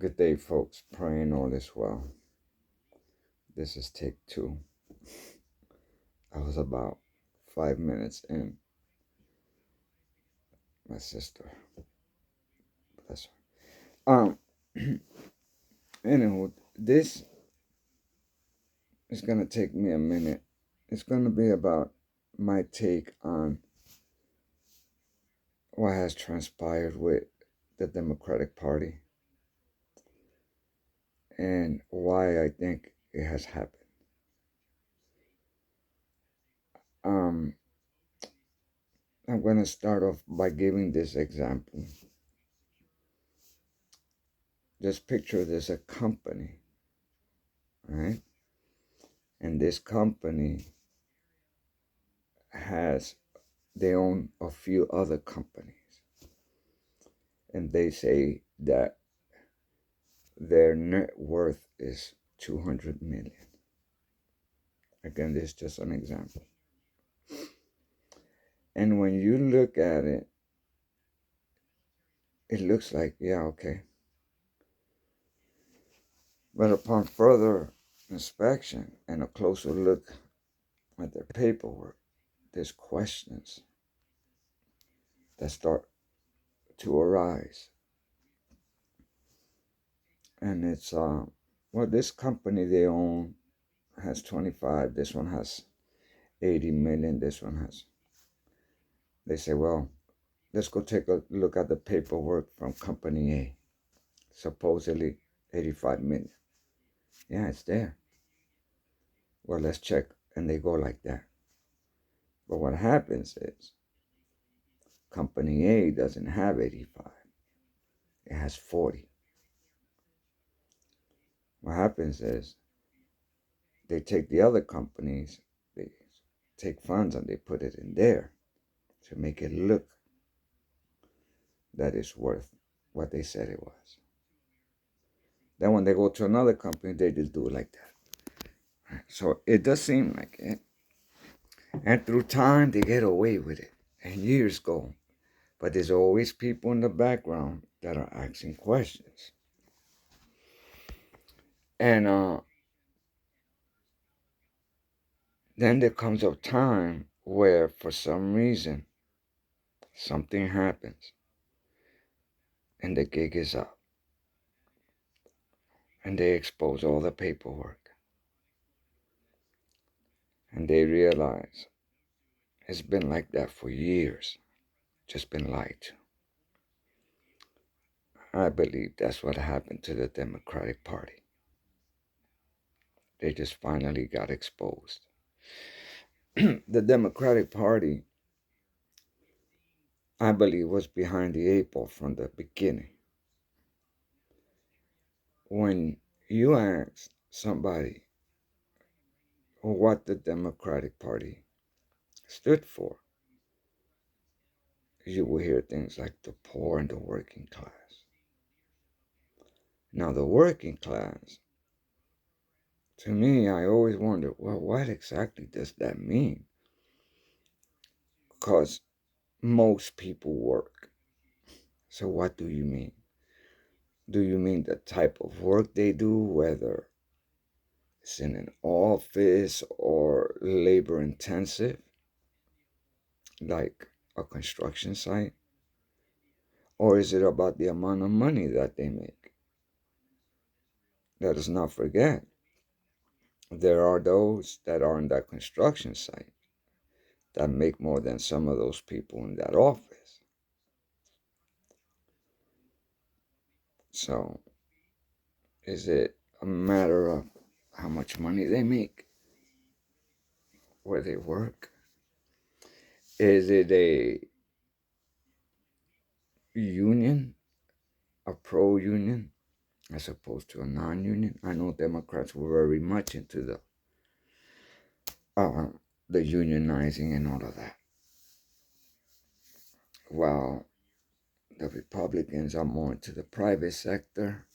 Good day, folks. Praying all is well. This is take 2. I was about 5 minutes in. My sister, bless her. Anywho, this is gonna take me a minute. It's gonna be about my take on what has transpired with the Democratic Party and why I think it has happened. I'm gonna start off by giving this example. Just picture there's a company, right? And this company they own a few other companies, and they say that their net worth is 200 million. Again, this is just an example. And when you look at it, it looks like, yeah, okay. But upon further inspection and a closer look at their paperwork, there's questions that start to arise. And it's, this company they own has 25, this one has 80 million, this one has. They say, well, let's go take a look at the paperwork from Company A. Supposedly 85 million. Yeah, it's there. Well, let's check. And they go like that. But what happens is Company A doesn't have 85. It has 40. What happens is they take the other companies, they take funds and they put it in there to make it look that it's worth what they said it was. Then when they go to another company, they just do it like that. So it does seem like it. And through time, they get away with it. And years go. But there's always people in the background that are asking questions. And then there comes a time where, for some reason, something happens. And the gig is up. And they expose all the paperwork. And they realize it's been like that for years. Just been lied to. I believe that's what happened to the Democratic Party. They just finally got exposed. The Democratic Party, I believe, was behind the 8 ball from the beginning. When you ask somebody what the Democratic Party stood for, you will hear things like the poor and the working class. Now, the working class, to me, I always wonder, well, what exactly does that mean? Because most people work. So what do you mean? Do you mean the type of work they do, whether it's in an office or labor intensive, like a construction site? Or is it about the amount of money that they make? Let us not forget, there are those that are in that construction site that make more than some of those people in that office. So, is it a matter of how much money they make, where they work? Is it a union, a pro-union, as opposed to a non-union? I know Democrats were very much into the unionizing and all of that. While the Republicans are more into the private sector,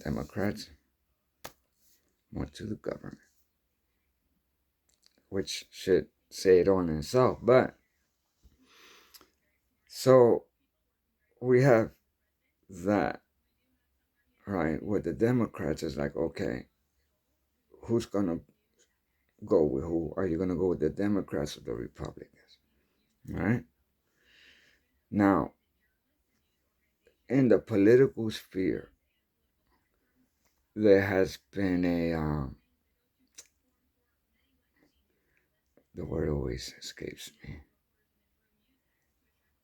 Democrats more to the government, which should say it on itself. But so we have that. right? With the Democrats, it's like, okay, who's going to go with who? Are you going to go with the Democrats or the Republicans? Right? Now, in the political sphere, there has been the word always escapes me,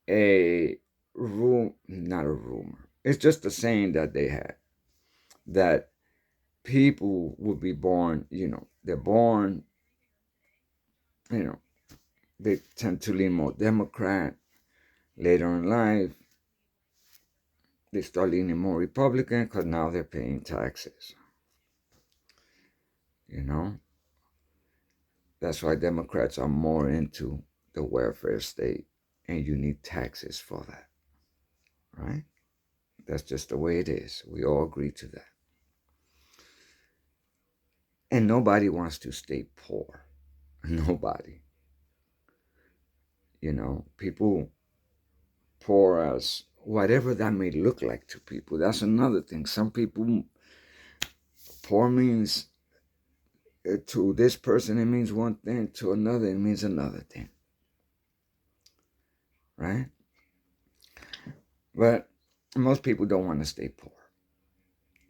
a not a rumor. It's just a saying that they had that people would be born, they're born, you know, they tend to lean more Democrat. Later in life, they start leaning more Republican because now they're paying taxes. You know, that's why Democrats are more into the welfare state, and you need taxes for that, right? That's just the way it is. We all agree to that. And nobody wants to stay poor. Nobody. People poor as whatever that may look like to people. That's another thing. Some people, poor means to this person, it means one thing. To another, it means another thing. Right? But most people don't want to stay poor.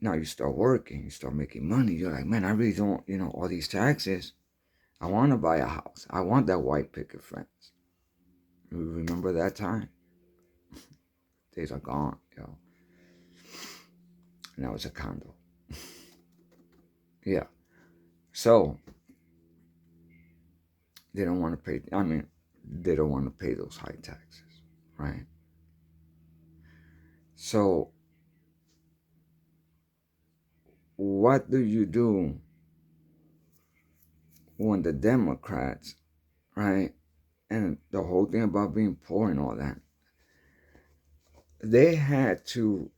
Now you start working, you start making money. You're like, man, I really don't, all these taxes. I want to buy a house. I want that white picket fence. You remember that time? Days are gone, Now it's a condo. Yeah. So they don't want to pay. They don't want to pay those high taxes, right? So what do you do when the Democrats, right? And the whole thing about being poor and all that, they had to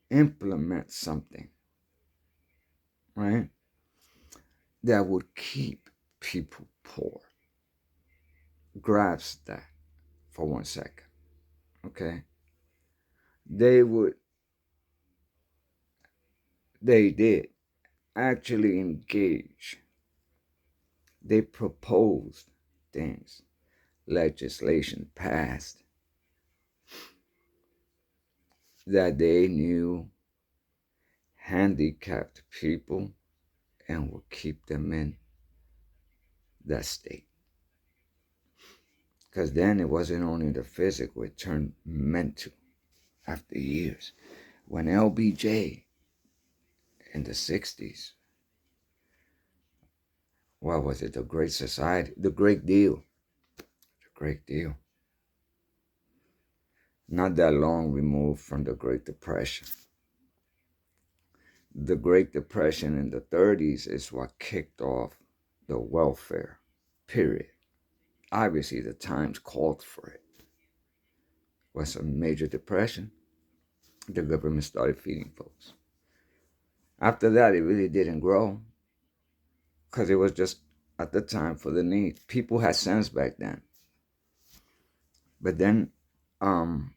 implement something, right? That would keep people poor. Grasp that for 1 second, okay? They would, they did actually engage. They proposed things, legislation passed that they knew handicapped people and would keep them in that state. Because then it wasn't only the physical, it turned mental after years. When LBJ in the 60s, what was it? The Great Society, the Great Deal. The Great Deal. Not that long removed from the Great Depression. The Great Depression in the 30s is what kicked off the welfare, period. Obviously, the times called for it. Was a major depression. The government started feeding folks. After that, it really didn't grow because it was just at the time for the need. People had sense back then. But then in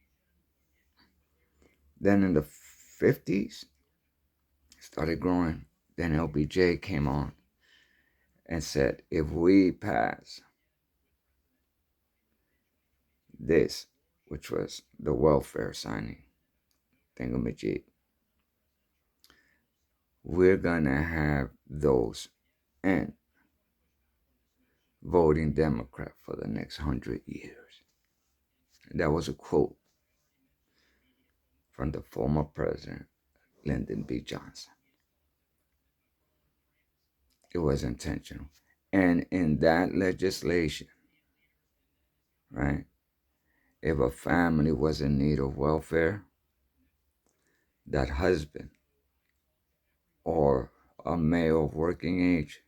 the 50s, it started growing. Then LBJ came on and said, if we pass this, which was the welfare signing thingamajig, we're gonna have those and voting Democrat for the next 100 years. That was a quote from the former president, Lyndon B. Johnson. It was intentional. And in that legislation, right, if a family was in need of welfare, that husband or a male of working age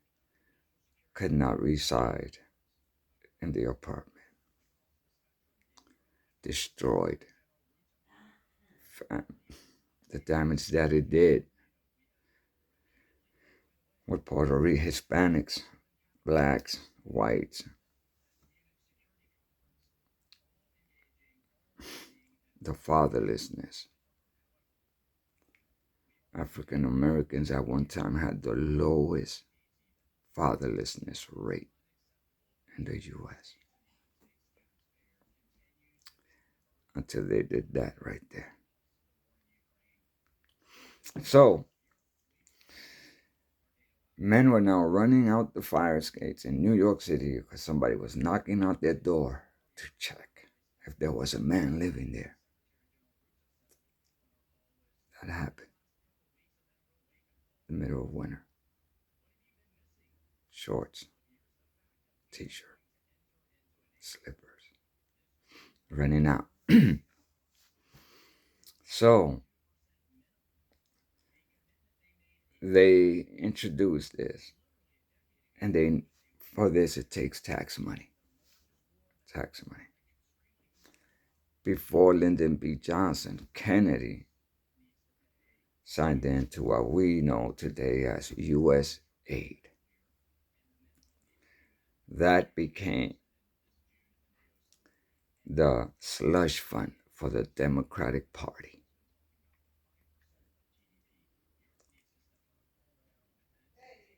could not reside in the apartment. Destroyed the damage that it did with Puerto Rican Hispanics, blacks, whites, the fatherlessness, African Americans at one time had the lowest fatherlessness rate in the US until they did that right there. So, men were now running out the fire escapes in New York City because somebody was knocking out their door to check if there was a man living there. That happened in the middle of winter. Shorts, t-shirt, slippers, running out. So they introduced this, and for this it takes tax money. Tax money. Before Lyndon B. Johnson, Kennedy signed into what we know today as U.S. aid. That became the slush fund for the Democratic Party.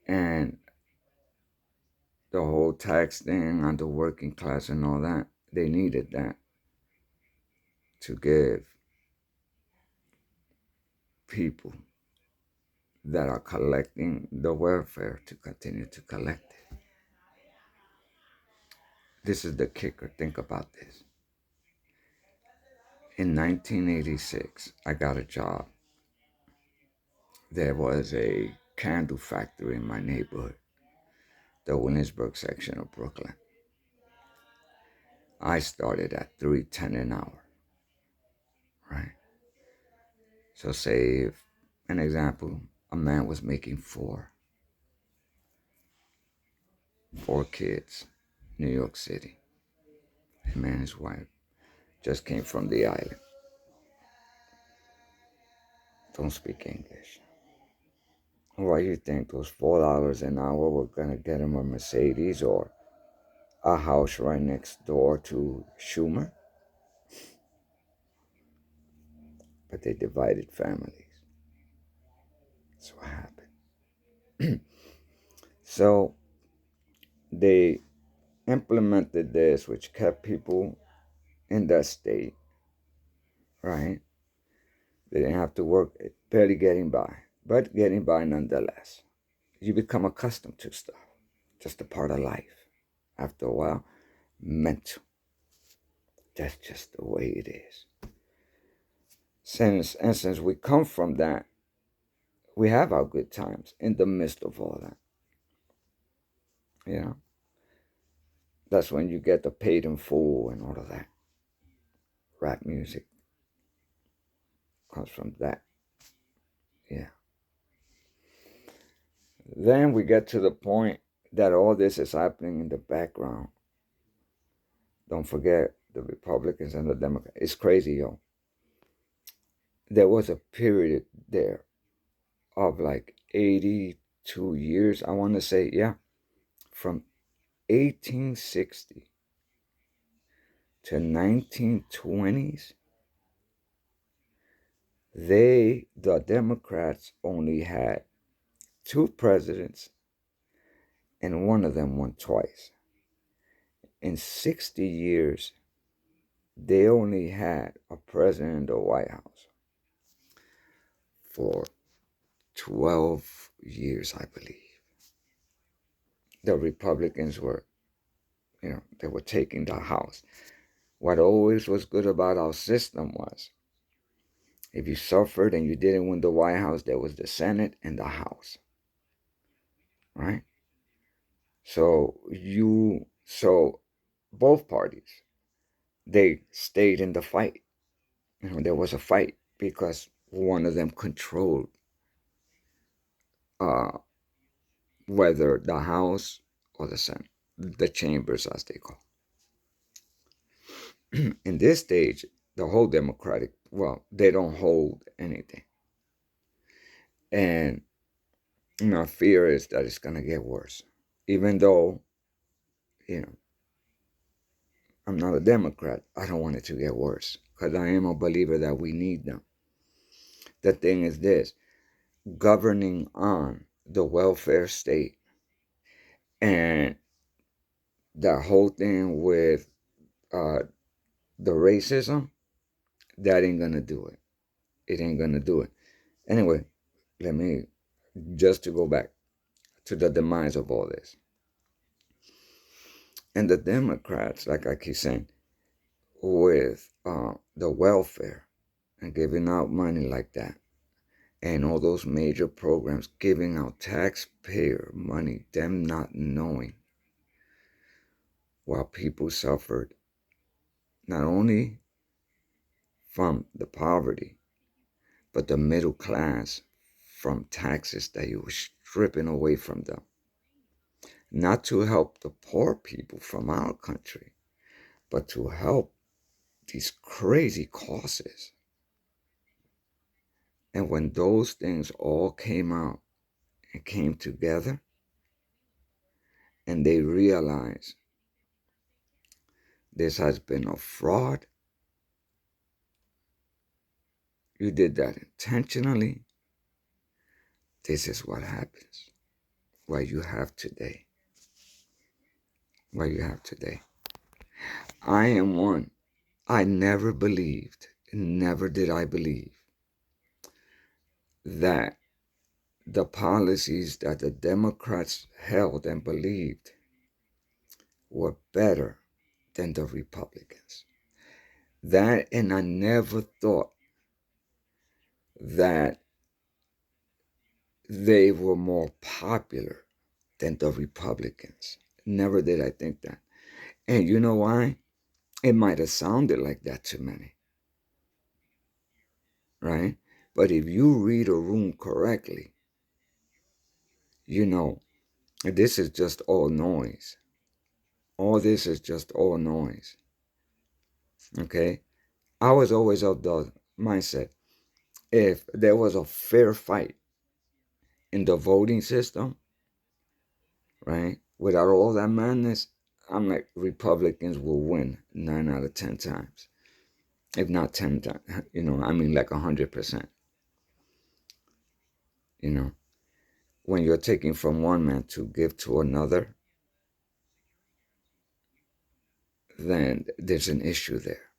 And the whole tax thing on the working class and all that, they needed that to give people that are collecting the welfare to continue to collect it. This is the kicker. Think about this. In 1986, I got a job. There was a candle factory in my neighborhood, the Williamsburg section of Brooklyn. I started at $3.10 an hour, right? So say, if, an example, a man was making four kids, New York City. Him and his wife just came from the island. Don't speak English. Why you think those $4 an hour were gonna get him a Mercedes or a house right next door to Schumer? But they divided families. That's what happened. So they implemented this, which kept people in that state, right? They didn't have to work, barely getting by, but getting by nonetheless. You become accustomed to stuff, just a part of life. After a while, mental. That's just the way it is. Since we come from that, we have our good times in the midst of all that. You know, that's when you get the paid in full and all of that. Rap music comes from that. Yeah. Then we get to the point that all this is happening in the background. Don't forget the Republicans and the Democrats. It's crazy, yo. There was a period there of like 82 years, I want to say, yeah, from 1860 to 1920s, the Democrats only had two presidents, and one of them won twice. In 60 years, they only had a president in the White House for 12 years, I believe. The Republicans were, they were taking the House. What always was good about our system was, if you suffered and you didn't win the White House, there was the Senate and the House, right? So both parties, they stayed in the fight. There was a fight because one of them controlled uh, whether the House or the Senate, the chambers as they call. In this stage, the whole Democratic, well, they don't hold anything. And my fear is that it's going to get worse. Even though, you know, I'm not a Democrat, I don't want it to get worse because I am a believer that we need them. The thing is this, governing on the welfare state, and that whole thing with uh, the racism, that ain't gonna do it. It ain't gonna do it. Anyway, let me just to go back to the demise of all this. And the Democrats, like I keep saying, with the welfare and giving out money like that, and all those major programs giving out taxpayer money, them not knowing, while people suffered not only from the poverty, but the middle class from taxes that you were stripping away from them. Not to help the poor people from our country, but to help these crazy causes. And when those things all came out and came together, and they realized this has been a fraud, you did that intentionally, this is what happens. What you have today. What you have today. I am one. I never believed, never did I believe that the policies that the Democrats held and believed were better than the Republicans. That, and I never thought that they were more popular than the Republicans. Never did I think that. And you know why? It might have sounded like that to many, right? But if you read a room correctly, you know, this is just all noise. All this is just all noise. Okay? I was always of the mindset, if there was a fair fight in the voting system, right, without all that madness, I'm like, Republicans will win 9 out of 10 times. If not 10 times, I mean like 100%. When you're taking from one man to give to another, then there's an issue there.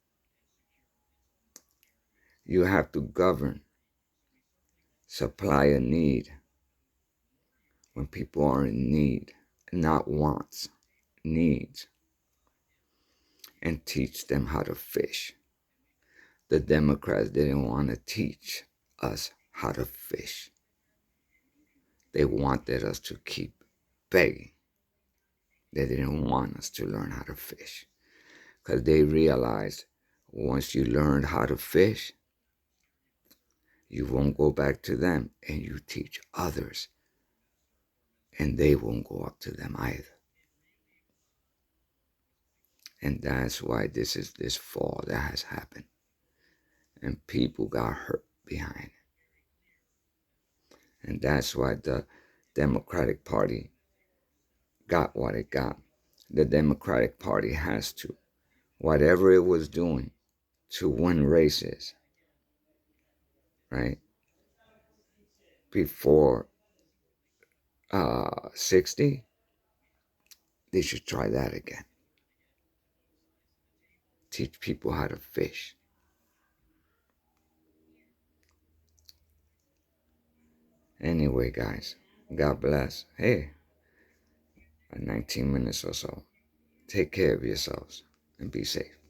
You have to govern supply and need when people are in need, not wants, needs, and teach them how to fish. The Democrats didn't want to teach us how to fish. They wanted us to keep begging. They didn't want us to learn how to fish because they realized once you learn how to fish, you won't go back to them, and you teach others, and they won't go up to them either. And that's why this fall that has happened. And people got hurt behind it. And that's why the Democratic Party got what it got. The Democratic Party has to, whatever it was doing to win races, right, before 60, they should try that again. Teach people how to fish. Anyway, guys, God bless. Hey, 19 minutes or so. Take care of yourselves and be safe.